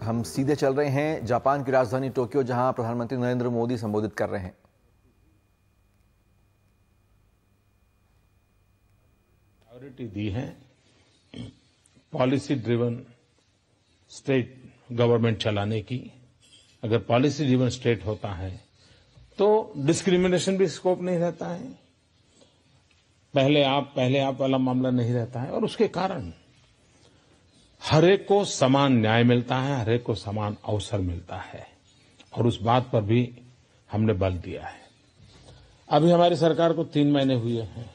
हम सीधे चल रहे हैं जापान की राजधानी टोक्यो, जहां प्रधानमंत्री नरेंद्र मोदी संबोधित कर रहे हैं। प्रायोरिटी दी है पॉलिसी ड्रिवन स्टेट गवर्नमेंट चलाने की। अगर पॉलिसी ड्रिवन स्टेट होता है तो डिस्क्रिमिनेशन भी स्कोप नहीं रहता है, पहले आप वाला मामला नहीं रहता है, और उसके कारण हर एक को समान न्याय मिलता है, हर एक को समान अवसर मिलता है, और उस बात पर भी हमने बल दिया है। अभी हमारी सरकार को 3 महीने हुए हैं।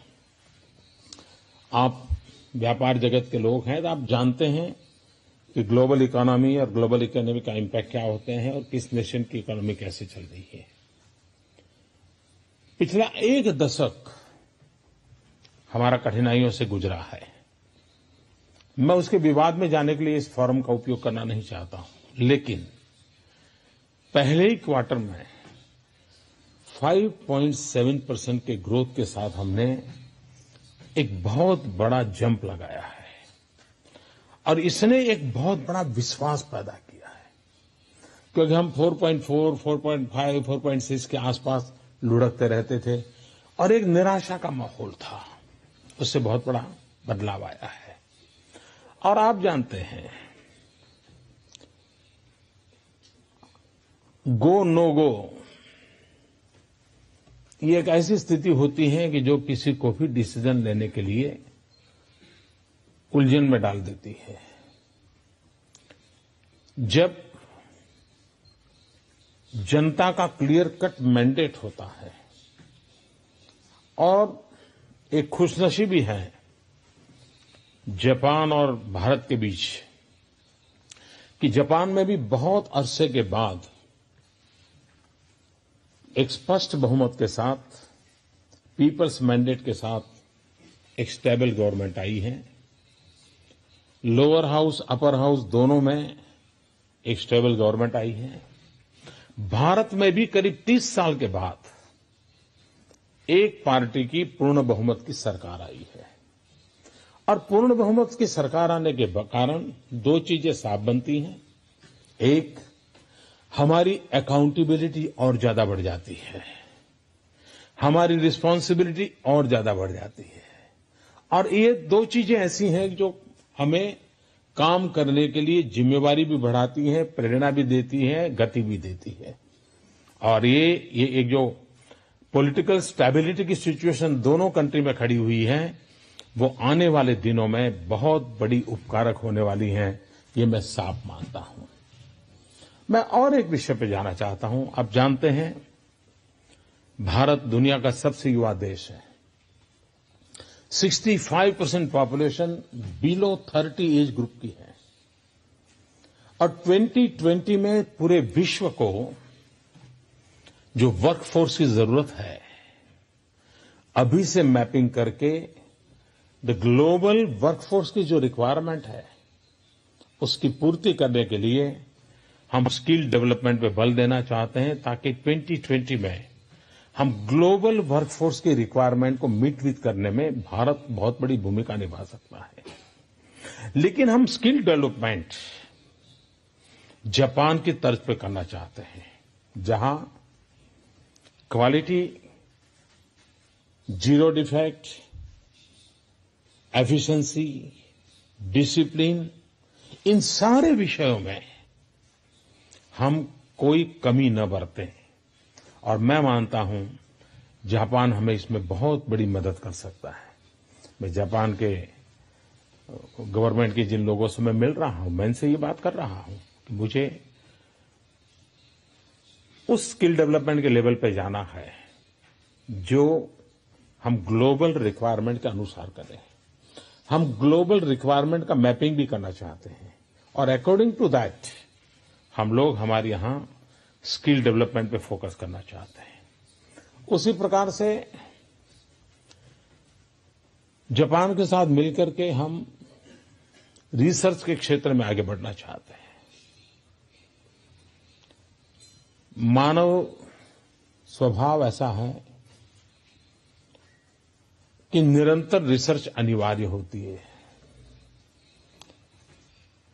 आप व्यापार जगत के लोग हैं तो आप जानते हैं कि ग्लोबल इकोनॉमी और ग्लोबल इकोनॉमी का इम्पैक्ट क्या होते हैं और किस नेशन की इकोनॉमी कैसे चल रही है। पिछला 1 दशक हमारा कठिनाइयों से गुजरा है। मैं उसके विवाद में जाने के लिए इस फोरम का उपयोग करना नहीं चाहता हूं, लेकिन पहले ही क्वार्टर में 5.7% के ग्रोथ के साथ हमने एक बहुत बड़ा जंप लगाया है, और इसने एक बहुत बड़ा विश्वास पैदा किया है, क्योंकि हम 4.4, 4.5, 4.6 के आसपास लुढ़कते रहते थे और एक निराशा का माहौल था। उससे बहुत बड़ा बदलाव आया है। और आप जानते हैं, गो नो गो ये एक ऐसी स्थिति होती है कि जो किसी को भी डिसीजन लेने के लिए उलझन में डाल देती है। जब जनता का क्लियर कट मैंडेट होता है, और एक खुशनसीबी है जापान और भारत के बीच कि जापान में भी बहुत अरसे के बाद एक स्पष्ट बहुमत के साथ, पीपल्स मैंडेट के साथ एक स्टेबल गवर्नमेंट आई है। लोअर हाउस, अपर हाउस दोनों में एक स्टेबल गवर्नमेंट आई है। भारत में भी करीब 30 साल के बाद एक पार्टी की पूर्ण बहुमत की सरकार आई है, और पूर्ण बहुमत की सरकार आने के कारण 2 चीजें साफ बनती हैं। एक, हमारी अकाउंटेबिलिटी और ज्यादा बढ़ जाती है, हमारी रिस्पांसिबिलिटी और ज्यादा बढ़ जाती है, और ये 2 चीजें ऐसी हैं जो हमें काम करने के लिए जिम्मेवारी भी बढ़ाती है, प्रेरणा भी देती है, गति भी देती है। और ये एक जो पॉलिटिकल स्टेबिलिटी की सिचुएशन दोनों कंट्री में खड़ी हुई है, वो आने वाले दिनों में बहुत बड़ी उपकारक होने वाली है, ये मैं साफ मानता हूं। मैं और एक विषय पे जाना चाहता हूं। आप जानते हैं, भारत दुनिया का सबसे युवा देश है। 65% पॉपुलेशन बिलो 30 एज ग्रुप की है, और 2020 में पूरे विश्व को जो वर्कफोर्स की जरूरत है, अभी से मैपिंग करके द ग्लोबल वर्कफोर्स की जो रिक्वायरमेंट है, उसकी पूर्ति करने के लिए हम स्किल डेवलपमेंट पे बल देना चाहते हैं, ताकि 2020 में हम ग्लोबल वर्कफोर्स की रिक्वायरमेंट को मीट विथ करने में भारत बहुत बड़ी भूमिका निभा सकता है। लेकिन हम स्किल डेवलपमेंट जापान की तर्ज पे करना चाहते हैं, जहां quality, zero defect, efficiency, discipline, इन सारे विषयों में हम कोई कमी न बरतें। और मैं मानता हूं जापान हमें इसमें बहुत बड़ी मदद कर सकता है। मैं जापान के गवर्नमेंट के जिन लोगों से मैं मिल रहा हूं, मैं इनसे ये बात कर रहा हूं कि मुझे उस स्किल डेवलपमेंट के लेवल पे जाना है जो हम ग्लोबल रिक्वायरमेंट के अनुसार करें। हम ग्लोबल रिक्वायरमेंट का मैपिंग भी करना चाहते हैं, और अकॉर्डिंग टू दैट हम लोग हमारे यहां स्किल डेवलपमेंट पे फोकस करना चाहते हैं। उसी प्रकार से जापान के साथ मिलकर के हम रिसर्च के क्षेत्र में आगे बढ़ना चाहते हैं। मानव स्वभाव ऐसा है कि निरंतर रिसर्च अनिवार्य होती है।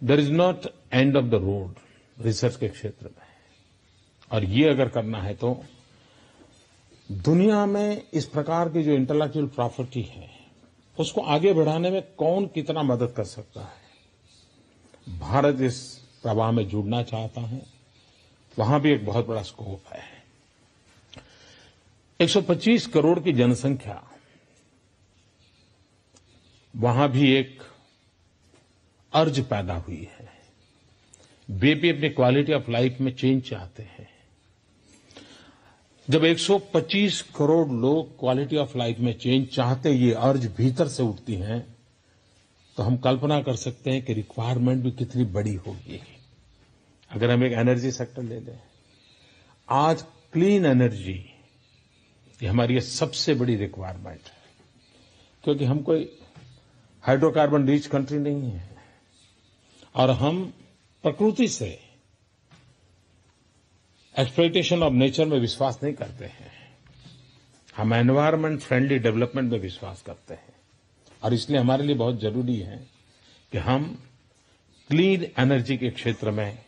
There is not end of the road. Research के क्षेत्र में। और ये अगर करना है तो दुनिया में इस प्रकार की जो इंटेलेक्चुअल प्रॉपर्टी है उसको आगे बढ़ाने में कौन कितना मदद कर सकता है। भारत इस प्रवाह में जुड़ना चाहता है, वहां भी एक बहुत बड़ा स्कोप है। 125 करोड़ की जनसंख्या, वहां भी एक अर्ज पैदा हुई है। वे भी अपनी क्वालिटी ऑफ लाइफ में चेंज चाहते हैं। जब 125 करोड़ लोग क्वालिटी ऑफ लाइफ में चेंज चाहते, ये अर्ज भीतर से उठती हैं, तो हम कल्पना कर सकते हैं कि रिक्वायरमेंट भी कितनी बड़ी होगी। अगर हम एक एनर्जी सेक्टर ले लें, आज क्लीन एनर्जी ये हमारी सबसे बड़ी रिक्वायरमेंट है, क्योंकि हम कोई हाइड्रोकार्बन रिच कंट्री नहीं है और हम प्रकृति से एक्सप्लॉयटेशन ऑफ नेचर में विश्वास नहीं करते हैं। हम एनवायरनमेंट फ्रेंडली डेवलपमेंट में विश्वास करते हैं और इसलिए हमारे लिए बहुत जरूरी है कि हम क्लीन एनर्जी के क्षेत्र में,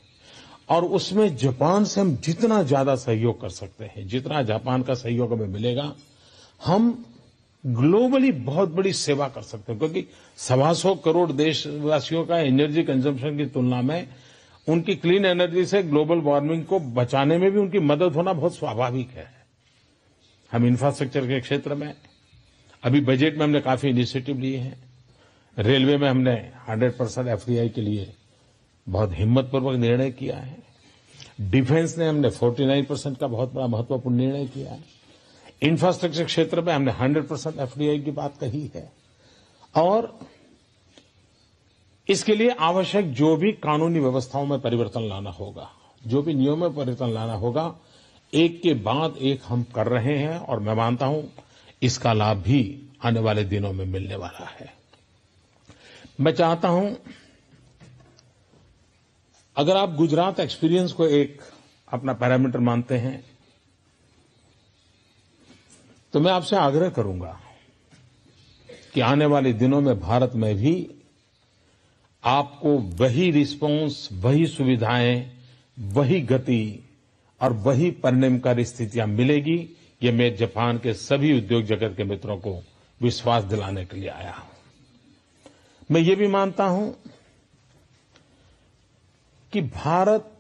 और उसमें जापान से हम जितना ज्यादा सहयोग कर सकते हैं, जितना जापान का सहयोग हमें मिलेगा, हम ग्लोबली बहुत बड़ी सेवा कर सकते हैं। क्योंकि 125 करोड़ देशवासियों का एनर्जी कंजम्पशन की तुलना में उनकी क्लीन एनर्जी से ग्लोबल वार्मिंग को बचाने में भी उनकी मदद होना बहुत स्वाभाविक है। हम इंफ्रास्ट्रक्चर के क्षेत्र में अभी बजट में हमने काफी इनिशिएटिव लिए हैं। रेलवे में हमने 100% एफडीआई के लिए बहुत हिम्मतपूर्वक निर्णय किया है। डिफेंस ने हमने 49% का बहुत बड़ा महत्वपूर्ण निर्णय किया है। इंफ्रास्ट्रक्चर क्षेत्र में हमने 100% एफडीआई की बात कही है। और इसके लिए आवश्यक जो भी कानूनी व्यवस्थाओं में परिवर्तन लाना होगा, जो भी नियमों में परिवर्तन लाना होगा, एक के बाद एक हम कर रहे हैं और मैं मानता हूं इसका लाभ भी आने वाले दिनों में मिलने वाला है। मैं चाहता हूं, अगर आप गुजरात एक्सपीरियंस को एक अपना पैरामीटर मानते हैं, तो मैं आपसे आग्रह करूंगा कि आने वाले दिनों में भारत में भी आपको वही रिस्पांस, वही सुविधाएं, वही गति और वही परिणामकारी स्थितियां मिलेगी। ये मैं जापान के सभी उद्योग जगत के मित्रों को विश्वास दिलाने के लिए आया हूं। मैं ये भी मानता हूं कि भारत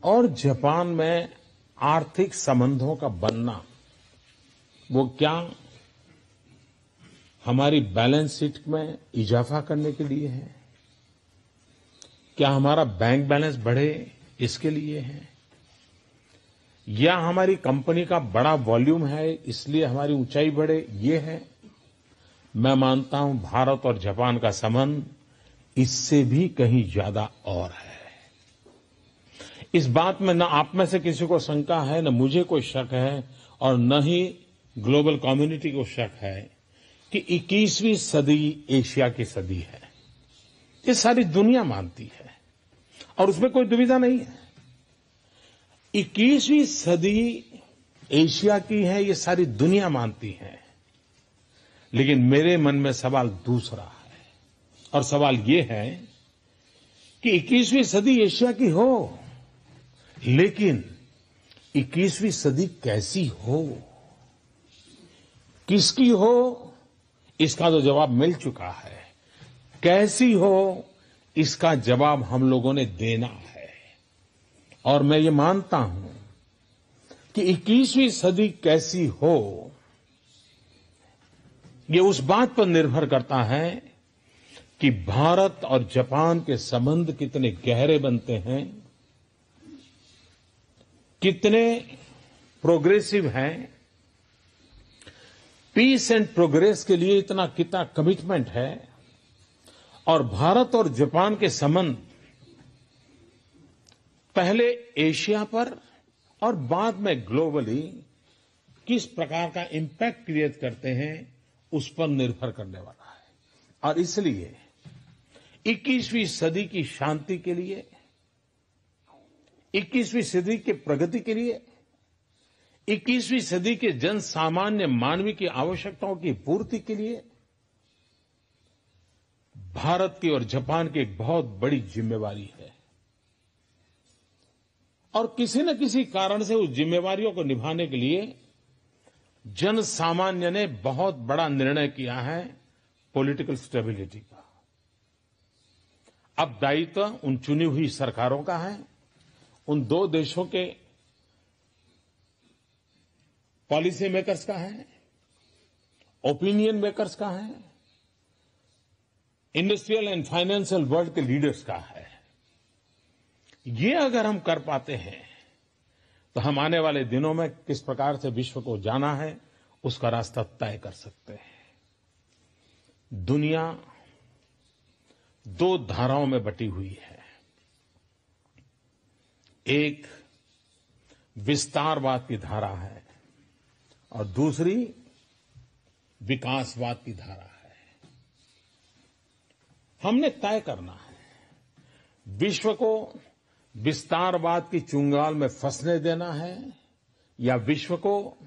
और जापान में आर्थिक संबंधों का बनना, वो क्या हमारी बैलेंस शीट में इजाफा करने के लिए है, क्या हमारा बैंक बैलेंस बढ़े इसके लिए है, या हमारी कंपनी का बड़ा वॉल्यूम है इसलिए हमारी ऊंचाई बढ़े, ये है। मैं मानता हूं भारत और जापान का संबंध इससे भी कहीं ज्यादा और है। इस बात में न आप में से किसी को शंका है, न मुझे कोई शक है और न ही ग्लोबल कम्युनिटी को शक है कि 21वीं सदी एशिया की सदी है। ये सारी दुनिया मानती है और उसमें कोई दुविधा नहीं है। 21वीं सदी एशिया की है, ये सारी दुनिया मानती है। लेकिन मेरे मन में सवाल दूसरा है, और सवाल ये है कि 21वीं सदी एशिया की हो, लेकिन 21वीं सदी कैसी हो, किसकी हो, इसका तो जवाब मिल चुका है। कैसी हो, इसका जवाब हम लोगों ने देना है। और मैं ये मानता हूं कि 21वीं सदी कैसी हो, ये उस बात पर निर्भर करता है कि भारत और जापान के संबंध कितने गहरे बनते हैं, कितने प्रोग्रेसिव हैं, पीस एंड प्रोग्रेस के लिए कितना कमिटमेंट है, और भारत और जापान के संबंध पहले एशिया पर और बाद में ग्लोबली किस प्रकार का इम्पैक्ट क्रिएट करते हैं, उस पर निर्भर करने वाला है। और इसलिए 21वीं सदी की शांति के लिए, 21वीं सदी की प्रगति के लिए, 21वीं सदी के जन सामान्य मानवीय की आवश्यकताओं की पूर्ति के लिए भारत की और जापान की एक बहुत बड़ी जिम्मेवारी है। और किसी न किसी कारण से उस जिम्मेवारियों को निभाने के लिए जन सामान्य ने बहुत बड़ा निर्णय किया है पॉलिटिकल स्टेबिलिटी का। अब दायित्व उन चुनी हुई सरकारों का है, उन दो देशों के पॉलिसी मेकर्स का है, ओपिनियन मेकर्स का है, इंडस्ट्रियल एंड फाइनेंशियल वर्ल्ड के लीडर्स का है। ये अगर हम कर पाते हैं तो हम आने वाले दिनों में किस प्रकार से विश्व को जाना है उसका रास्ता तय कर सकते हैं। दुनिया दो धाराओं में बटी हुई है। एक विस्तारवाद की धारा है और दूसरी विकासवाद की धारा है। हमने तय करना है विश्व को विस्तारवाद की चुंगाल में फंसने देना है या विश्व को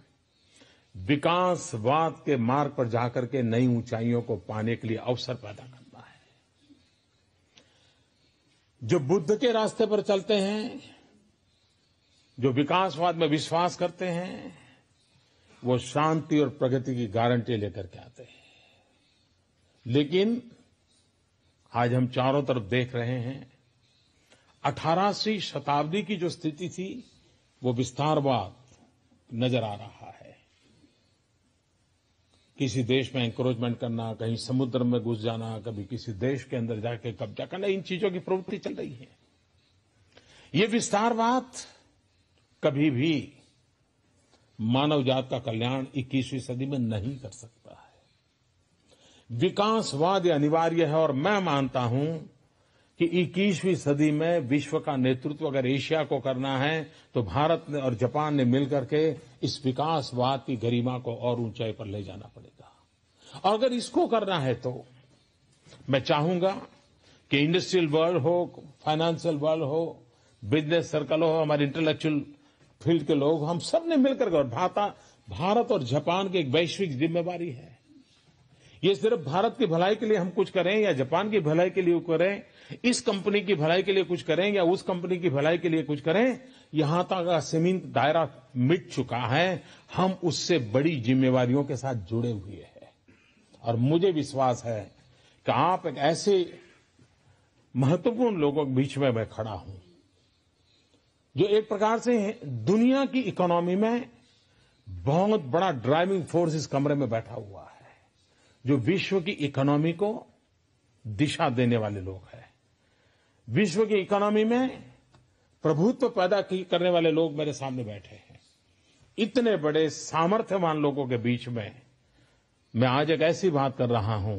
विकासवाद के मार्ग पर जाकर के नई ऊंचाइयों को पाने के लिए अवसर पैदा करना है। जो बुद्ध के रास्ते पर चलते हैं, जो विकासवाद में विश्वास करते हैं, वो शांति और प्रगति की गारंटी लेकर के आते हैं। लेकिन आज हम चारों तरफ देख रहे हैं 18वीं शताब्दी की जो स्थिति थी वो विस्तारवाद नजर आ रहा है। किसी देश में एंक्रोचमेंट करना, कहीं समुद्र में घुस जाना, कभी किसी देश के अंदर जाके कब्जा करना, इन चीजों की प्रवृत्ति चल रही है। ये विस्तारवाद कभी भी मानव जात का कल्याण 21वीं सदी में नहीं कर सकता है। विकासवाद अनिवार्य है और मैं मानता हूं कि 21वीं सदी में विश्व का नेतृत्व अगर एशिया को करना है तो भारत ने और जापान ने मिलकर के इस विकासवाद की गरिमा को और ऊंचाई पर ले जाना पड़ेगा। और अगर इसको करना है तो मैं चाहूंगा कि इंडस्ट्रियल वर्ल्ड हो, फाइनेंशियल वर्ल्ड हो, बिजनेस सर्कल हो, हमारे इंटेलेक्चुअल फील्ड के लोग, हम सब ने मिलकर के, और भारत और जापान की एक वैश्विक जिम्मेवारी है। ये सिर्फ भारत की भलाई के लिए हम कुछ करें या जापान की भलाई के लिए करें, इस कंपनी की भलाई के लिए कुछ करें या उस कंपनी की भलाई के लिए कुछ करें, यहां तक का सीमित दायरा मिट चुका है। हम उससे बड़ी जिम्मेवारियों के साथ जुड़े हुए हैं और मुझे विश्वास है कि आप एक ऐसे महत्वपूर्ण लोगों के बीच में मैं खड़ा हूं जो एक प्रकार से दुनिया की इकोनॉमी में बहुत बड़ा ड्राइविंग फोर्स इस कमरे में बैठा हुआ है, जो विश्व की इकोनॉमी को दिशा देने वाले लोग हैं। विश्व की इकोनॉमी में प्रभुत्व पैदा करने वाले लोग मेरे सामने बैठे हैं। इतने बड़े सामर्थ्यवान लोगों के बीच में मैं आज एक ऐसी बात कर रहा हूं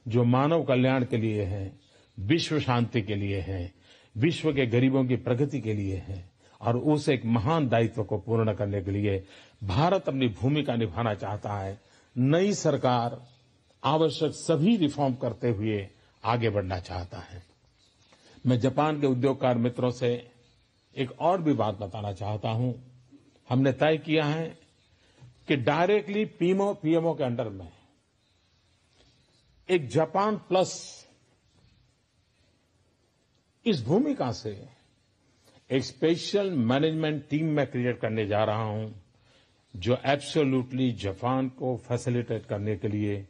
जो मानव कल्याण के लिए है, विश्व शांति के लिए है, विश्व के गरीबों की प्रगति के लिए है और उस एक महान दायित्व को पूर्ण करने के लिए भारत अपनी भूमिका निभाना चाहता है। नई सरकार आवश्यक सभी रिफॉर्म करते हुए आगे बढ़ना चाहता है। मैं जापान के उद्योगकार मित्रों से एक और भी बात बताना चाहता हूं। हमने तय किया है कि डायरेक्टली पीएमओ के अंडर में एक जापान प्लस इस भूमिका से एक स्पेशल मैनेजमेंट टीम मैं क्रिएट करने जा रहा हूं जो एब्सोल्युटली जापान को फैसिलिटेट करने के लिए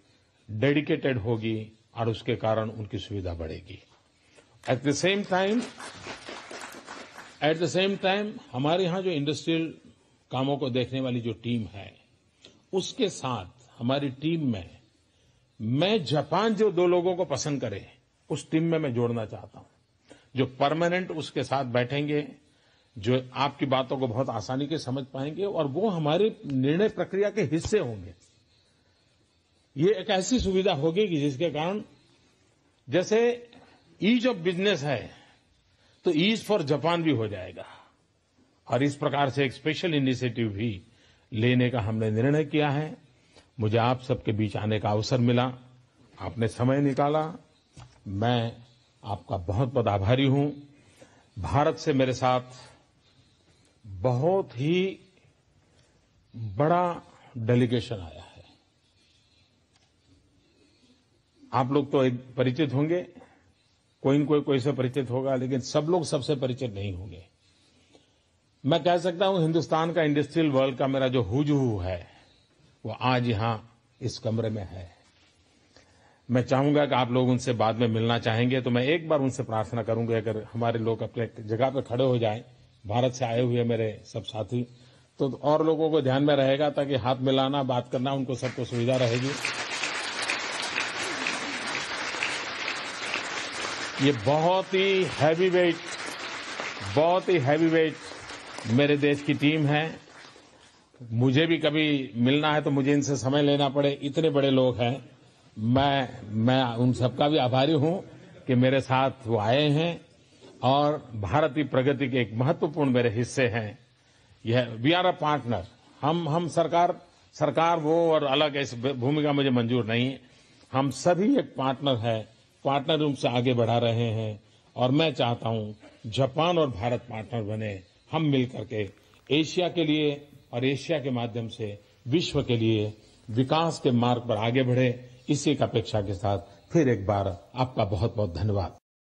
डेडिकेटेड होगी और उसके कारण उनकी सुविधा बढ़ेगी। एट द सेम टाइम हमारे यहां जो इंडस्ट्रियल कामों को देखने वाली जो टीम है उसके साथ हमारी टीम में मैं जापान जो दो लोगों को पसंद करे उस टीम में मैं जोड़ना चाहता हूं, जो परमानेंट उसके साथ बैठेंगे, जो आपकी बातों को बहुत आसानी से समझ पाएंगे और वो हमारी निर्णय प्रक्रिया के हिस्से होंगे। ये एक ऐसी सुविधा होगी कि जिसके कारण जैसे ईज ऑफ बिजनेस है तो ईज फॉर जापान भी हो जाएगा और इस प्रकार से एक स्पेशल इनिशिएटिव भी लेने का हमने निर्णय किया है। मुझे आप सबके बीच आने का अवसर मिला, आपने समय निकाला, मैं आपका बहुत बहुत आभारी हूं। भारत से मेरे साथ बहुत ही बड़ा डेलीगेशन आया है। आप लोग तो परिचित होंगे, कोई से परिचित होगा, लेकिन सब लोग सबसे परिचित नहीं होंगे। मैं कह सकता हूं हिंदुस्तान का इंडस्ट्रियल वर्ल्ड का मेरा जो हुजहू है वो आज यहां इस कमरे में है। मैं चाहूंगा कि आप लोग उनसे बाद में मिलना चाहेंगे तो मैं एक बार उनसे प्रार्थना करूंगा अगर हमारे लोग अपने जगह पे खड़े हो जाएं, भारत से आए हुए मेरे सब साथी, तो और लोगों को ध्यान में रहेगा ताकि हाथ मिलाना, बात करना उनको सबको सुविधा रहेगी। ये बहुत ही हैवी वेट मेरे देश की टीम है। मुझे भी कभी मिलना है तो मुझे इनसे समय लेना पड़े, इतने बड़े लोग हैं। मैं उन सबका भी आभारी हूं कि मेरे साथ वो आए हैं और भारत की प्रगति के एक महत्वपूर्ण मेरे हिस्से हैं। यह वी आर अ पार्टनर। हम सरकार वो और अलग ऐसी भूमिका मुझे मंजूर नहीं। हम सभी एक पार्टनर है, पार्टनर रूप से आगे बढ़ा रहे हैं और मैं चाहता हूं जापान और भारत पार्टनर बने। हम मिलकर के एशिया के लिए और एशिया के माध्यम से विश्व के लिए विकास के मार्ग पर आगे बढ़े। इसी एक अपेक्षा के साथ फिर एक बार आपका बहुत बहुत धन्यवाद।